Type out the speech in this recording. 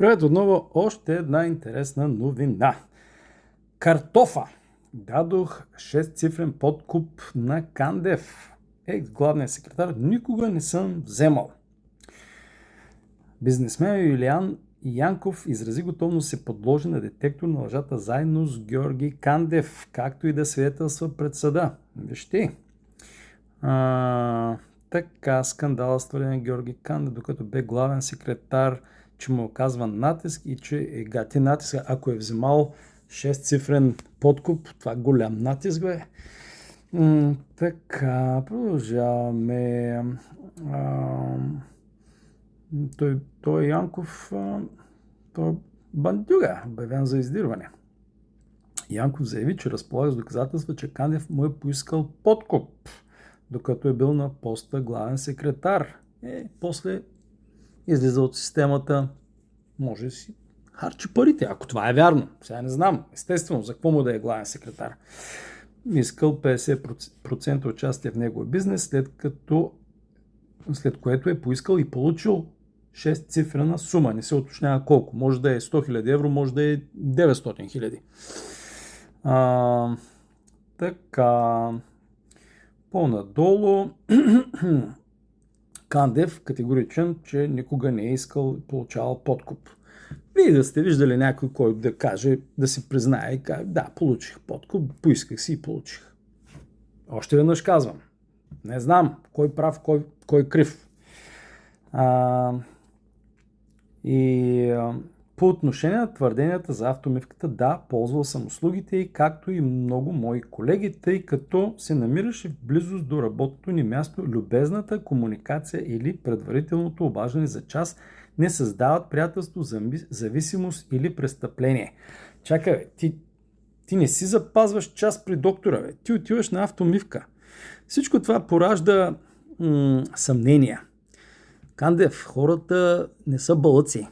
Привет отново, още една интересна новина. Картофа. Дадох 6-цифрен подкуп на Кандев. Екс-главният секретар никога не съм вземал. Бизнесмен Юлиан Янков изрази готовност се подложи на детектор на лъжата заедно с Георги Кандев, както и да свидетелства пред съда. Вижте. Така, скандала с твърдение на Георги Кандев, докато бе главен секретар, че му оказва натиск и че е гати натиск. Ако е взимал 6-цифрен подкуп, това голям натиск бе. Така, продължаваме. Той Янков, той е бандюга, обявен за издирване. Янков заяви, че разполага с доказателства, че Кандев му е поискал подкуп, докато е бил на поста главен секретар. После излиза от системата, може да си харчи парите, ако това е вярно. Сега не знам, естествено, за какво му да е главен секретар. Искал 50% участие в неговия бизнес, след което е поискал и получил 6-цифрена сума. Не се уточнява колко. Може да е 100 000 евро, може да е 900 000. Така, по-надолу Кандев категоричен, че никога не е искал и получавал подкуп. Вие да сте виждали някой, който да каже, да си признае и каже, да, получих подкуп, поисках си и получих. Още веднъж казвам, не знам кой прав, кой крив. По отношение на твърденията за автомивката, да, ползвал съм услугите и както и много мои колеги, тъй като се намираше в близост до работното ни място, любезната комуникация или предварителното обаждане за час не създават приятелство, зависимост или престъпление. Чакай, ти не си запазваш час при доктора, бе. Ти отиваш на автомивка. Всичко това поражда съмнения. Кандев, хората не са бълъци.